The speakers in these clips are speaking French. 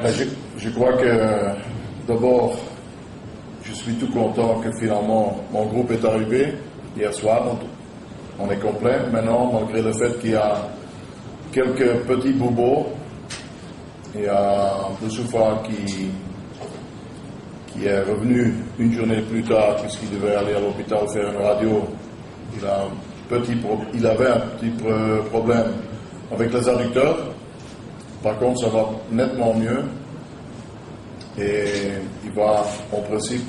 Je crois que d'abord, je suis tout content que finalement mon groupe est arrivé hier soir. On est complet. Maintenant, malgré le fait qu'il y a quelques petits bobos, il y a Boussoufa qui est revenu une journée plus tard puisqu'il devait aller à l'hôpital faire une radio. Il avait un petit problème avec les adducteurs. Par contre, ça va nettement mieux et il va en principe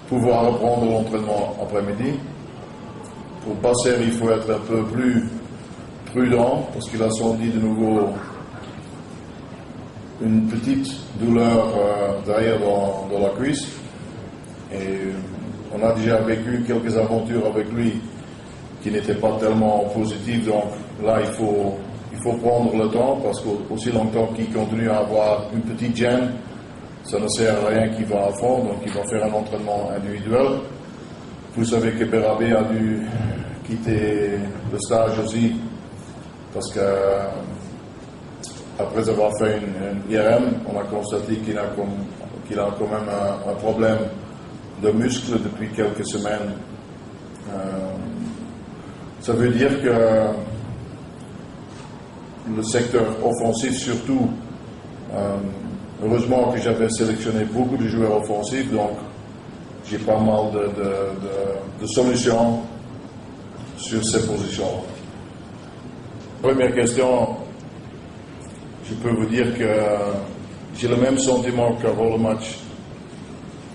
pouvoir reprendre l'entraînement après-midi. Pour Basser, il faut être un peu plus prudent parce qu'il a senti de nouveau une petite douleur derrière dans la cuisse. Et on a déjà vécu quelques aventures avec lui qui n'étaient pas tellement positives. Donc là, il faut prendre le temps parce qu'aussi longtemps qu'il continue à avoir une petite gêne, ça ne sert à rien qu'il va à fond. Donc il va faire un entraînement individuel. Vous savez que Berabé a dû quitter le stage aussi parce que après avoir fait une IRM, on a constaté qu'il a quand même un problème de muscle depuis quelques semaines. Ça veut dire que le secteur offensif surtout, heureusement que j'avais sélectionné beaucoup de joueurs offensifs, donc j'ai pas mal de solutions sur ces positions. Première question, je peux vous dire que j'ai le même sentiment qu'avant le match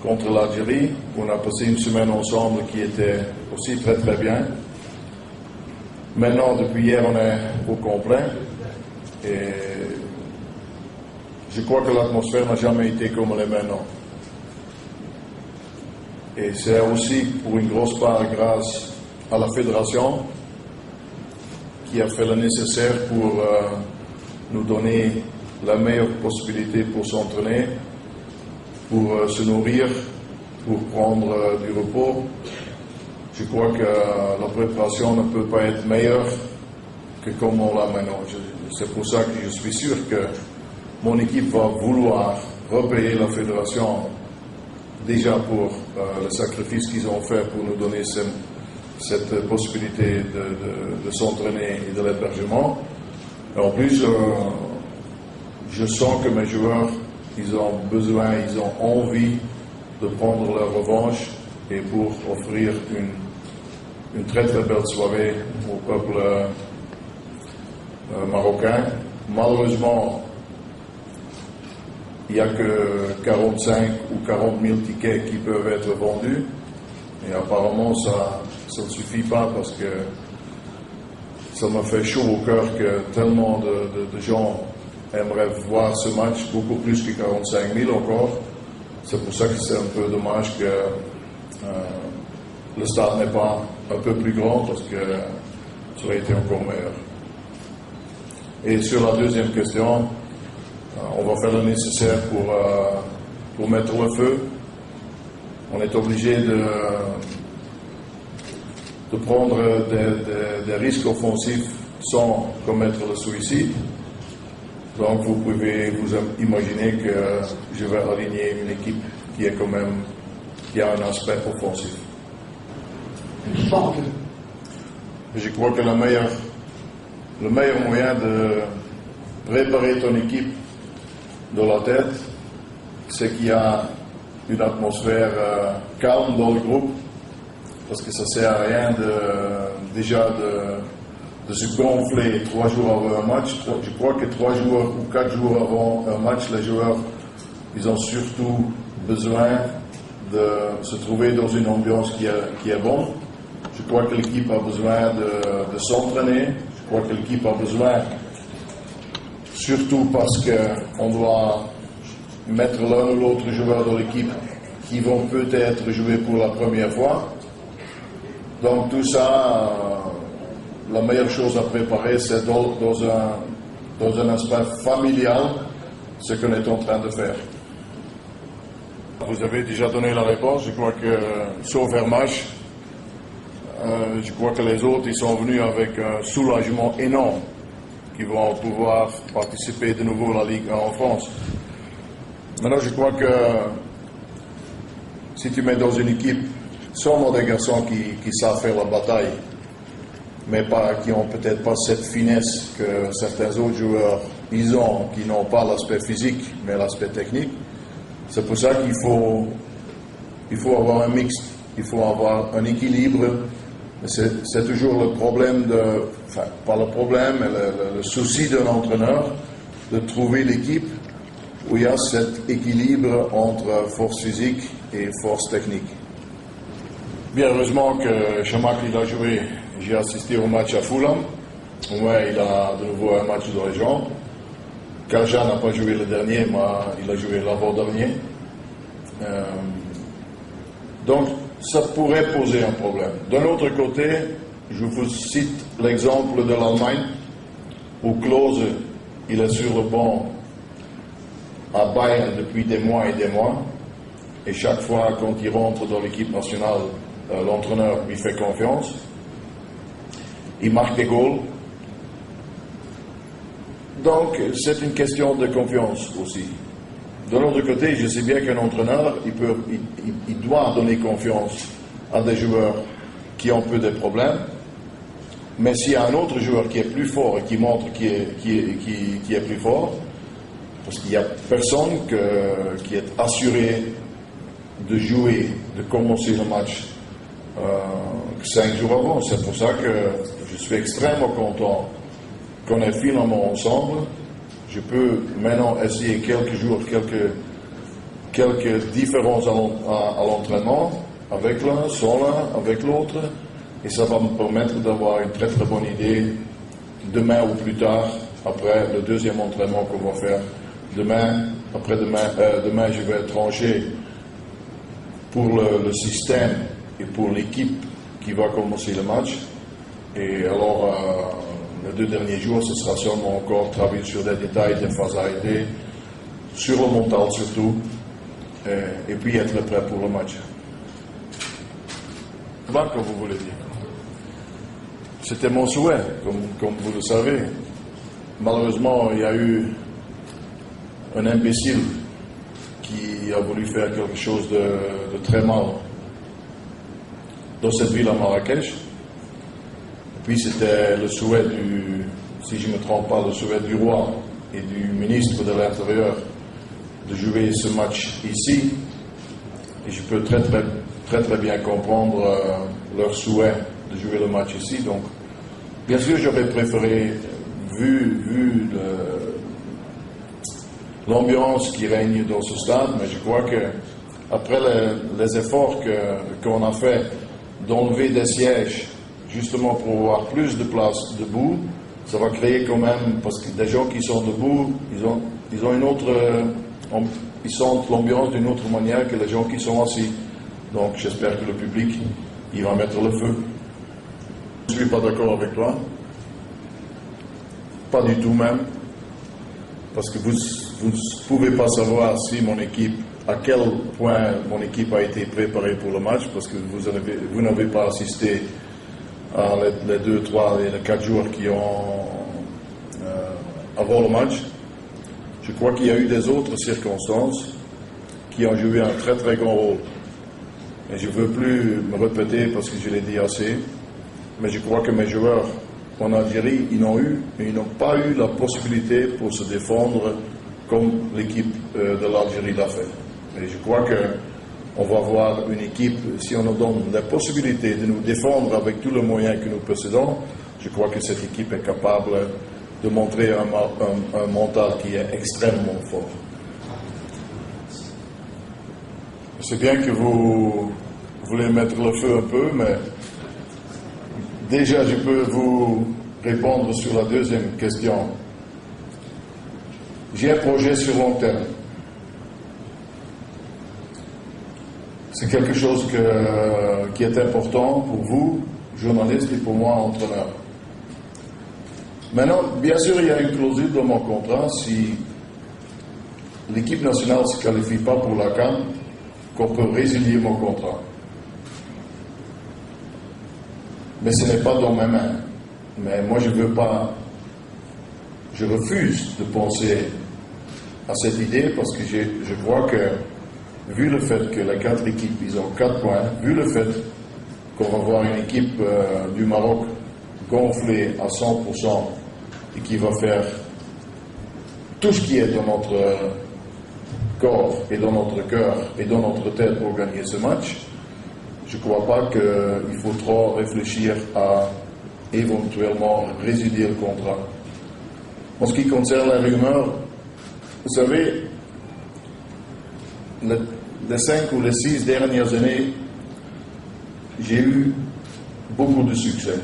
contre l'Algérie. On a passé une semaine ensemble qui était aussi très très bien. Maintenant, depuis hier, on est au complet. Et je crois que l'atmosphère n'a jamais été comme elle est maintenant. Et c'est aussi pour une grosse part grâce à la fédération qui a fait le nécessaire pour nous donner la meilleure possibilité pour s'entraîner, pour se nourrir, pour prendre du repos. Je crois que la préparation ne peut pas être meilleure que comme on l'a maintenant. C'est pour ça que je suis sûr que mon équipe va vouloir repayer la fédération déjà pour le sacrifice qu'ils ont fait pour nous donner cette possibilité de s'entraîner et de l'hébergement. En plus, je sens que mes joueurs, ils ont besoin, ils ont envie de prendre leur revanche et pour offrir une très très belle soirée au peuple marocain. Malheureusement, il n'y a que 45 ou 40 000 tickets qui peuvent être vendus et apparemment ça ne suffit pas parce que ça m'a fait chaud au cœur que tellement de gens aimeraient voir ce match, beaucoup plus que 45 000 encore. C'est pour ça que c'est un peu dommage que le stade n'est pas un peu plus grand parce que ça aurait été encore meilleur. Et sur la deuxième question, on va faire le nécessaire pour mettre le feu. On est obligé de prendre des risques offensifs sans commettre le suicide. Donc vous pouvez vous imaginer que je vais aligner une équipe qui a un aspect offensif. Je crois que le meilleur moyen de préparer ton équipe dans la tête, c'est qu'il y a une atmosphère calme dans le groupe, parce que ça ne sert à rien de se gonfler 3 jours avant un match. Je crois que 3 jours ou 4 jours avant un match, les joueurs, ils ont surtout besoin de se trouver dans une ambiance qui est bonne. Je crois que l'équipe a besoin de s'entraîner. Je crois que l'équipe a besoin, surtout parce qu'on doit mettre l'un ou l'autre joueur dans l'équipe qui vont peut-être jouer pour la première fois. Donc tout ça, la meilleure chose à préparer, c'est dans un aspect familial, ce qu'on est en train de faire. Vous avez déjà donné la réponse. Je crois que, sauf Hermach, je crois que les autres, ils sont venus avec un soulagement énorme, qui vont pouvoir participer de nouveau à la Ligue 1 en France. Maintenant, je crois que si tu mets dans une équipe seulement des garçons qui savent faire la bataille, mais qui n'ont peut-être pas cette finesse que certains autres joueurs ils ont, qui n'ont pas l'aspect physique, mais l'aspect technique, c'est pour ça qu'il faut avoir un mix, il faut avoir un équilibre. C'est toujours le problème pas le problème, mais le souci d'un entraîneur de trouver l'équipe où il y a cet équilibre entre force physique et force technique. Bien heureusement que Chamakh il a joué, j'ai assisté au match à Fulham, ouais, il a de nouveau un match de région. Kaja n'a pas joué le dernier, mais il a joué l'avant-dernier. Donc, ça pourrait poser un problème. D'un autre côté, je vous cite l'exemple de l'Allemagne, où Klose, il est sur le banc à Bayern depuis des mois, et chaque fois quand il rentre dans l'équipe nationale, l'entraîneur lui fait confiance. Il marque des goals. Donc, c'est une question de confiance aussi. De l'autre côté, je sais bien qu'un entraîneur, il doit donner confiance à des joueurs qui ont peu de problèmes. Mais s'il y a un autre joueur qui est plus fort et qui montre qui est plus fort, parce qu'il n'y a personne qui est assuré de jouer, de commencer le match 5 jours avant. C'est pour ça que je suis extrêmement content qu'on est finalement ensemble. Je peux maintenant essayer quelques jours, quelques différences à l'entraînement, avec l'un, sans l'un, avec l'autre, et ça va me permettre d'avoir une très très bonne idée demain ou plus tard, après le deuxième entraînement qu'on va faire. Demain, demain je vais trancher pour le système et pour l'équipe qui va commencer le match. Et alors, les 2 derniers jours, ce sera seulement encore travailler sur des détails, des phases arrêtées, sur le mental surtout, et puis être prêt pour le match. Voilà, comme vous voulez dire. C'était mon souhait, comme vous le savez. Malheureusement, il y a eu un imbécile qui a voulu faire quelque chose de très mal dans cette ville à Marrakech. Puis c'était le souhait si je ne me trompe pas, le souhait du roi et du ministre de l'Intérieur de jouer ce match ici. Et je peux très bien comprendre leur souhait de jouer le match ici. Donc, bien sûr, j'aurais préféré, vu l'ambiance qui règne dans ce stade, mais je crois que après les efforts qu'on a fait d'enlever des sièges, justement pour avoir plus de place debout, ça va créer quand même, parce que des gens qui sont debout, ils ont une autre, ils sentent l'ambiance d'une autre manière que les gens qui sont assis. Donc j'espère que le public, il va mettre le feu. Je ne suis pas d'accord avec toi, pas du tout même, parce que vous ne pouvez pas savoir si à quel point mon équipe a été préparée pour le match, parce que vous n'avez pas assisté les 2, 3 et les 4 jours qui ont avant le match. Je crois qu'il y a eu des autres circonstances qui ont joué un très très grand rôle. Et je ne veux plus me répéter parce que je l'ai dit assez, mais je crois que mes joueurs en Algérie, ils n'ont pas eu la possibilité pour se défendre comme l'équipe de l'Algérie l'a fait. Et je crois qu'on va voir une équipe, si on nous donne la possibilité de nous défendre avec tous les moyens que nous possédons, je crois que cette équipe est capable de montrer un mental qui est extrêmement fort. C'est bien que vous voulez mettre le feu un peu, mais déjà je peux vous répondre sur la deuxième question. J'ai un projet sur long terme. C'est quelque chose qui est important pour vous, journalistes, et pour moi, entraîneur. Maintenant, bien sûr, il y a une clausule dans mon contrat, si l'équipe nationale ne se qualifie pas pour la CAN, qu'on peut résilier mon contrat. Mais ce n'est pas dans mes mains. Mais moi, je refuse de penser à cette idée parce que je vois que, vu le fait que les 4 équipes, ils ont 4 points, vu le fait qu'on va voir une équipe du Maroc gonflée à 100% et qui va faire tout ce qui est dans notre corps et dans notre cœur et dans notre tête pour gagner ce match, je ne crois pas qu'il faut trop réfléchir à éventuellement résilier le contrat. En ce qui concerne la rumeur, vous savez, les 5 ou les 6 dernières années, j'ai eu beaucoup de succès.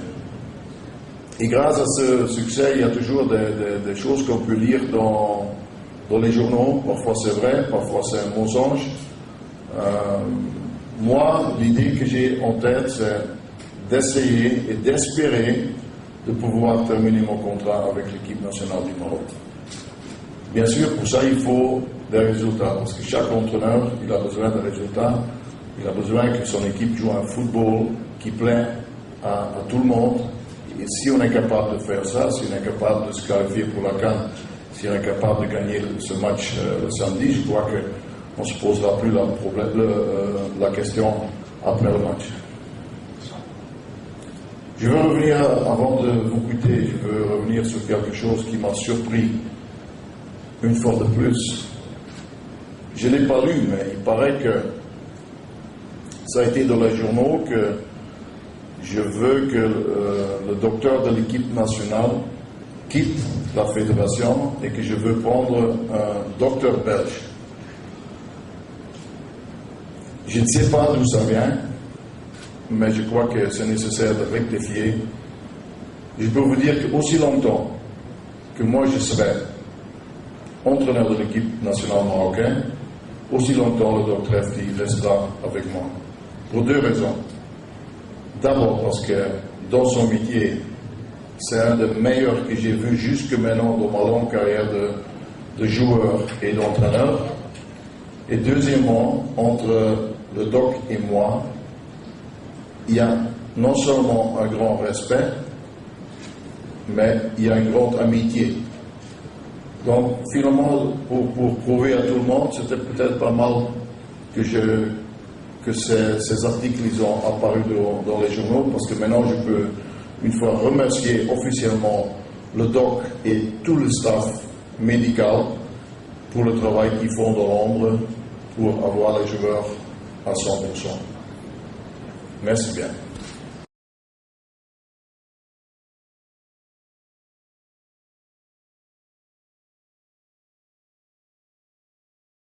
Et grâce à ce succès, il y a toujours des choses qu'on peut lire dans les journaux. Parfois c'est vrai, parfois c'est un mensonge. Moi, l'idée que j'ai en tête, c'est d'essayer et d'espérer de pouvoir terminer mon contrat avec l'équipe nationale du Maroc. Bien sûr, pour ça, il faut des résultats, parce que chaque entraîneur, il a besoin de résultats, il a besoin que son équipe joue un football qui plaît à tout le monde. Et si on est capable de faire ça, si on est capable de se qualifier pour la CAN, si on est capable de gagner ce match le samedi, je crois qu'on ne se posera plus la question après le match. Je veux revenir, avant de vous quitter, je veux revenir sur quelque chose qui m'a surpris une fois de plus. Je ne l'ai pas lu, mais il paraît que ça a été dans les journaux que je veux que le docteur de l'équipe nationale quitte la fédération et que je veux prendre un docteur belge. Je ne sais pas d'où ça vient, mais je crois que c'est nécessaire de rectifier. Je peux vous dire qu'aussi longtemps que moi je serai entraîneur de l'équipe nationale marocaine, aussi longtemps le docteur Efti restera avec moi. Pour 2 raisons. D'abord parce que dans son métier, c'est un des meilleurs que j'ai vu jusque maintenant dans ma longue carrière de joueur et d'entraîneur. Et deuxièmement, entre le doc et moi, il y a non seulement un grand respect, mais il y a une grande amitié. Donc finalement, pour prouver à tout le monde, c'était peut-être pas mal que ces articles ils ont apparu dans les journaux, parce que maintenant je peux une fois remercier officiellement le doc et tout le staff médical pour le travail qu'ils font dans l'ombre pour avoir les joueurs à 100%. Merci bien.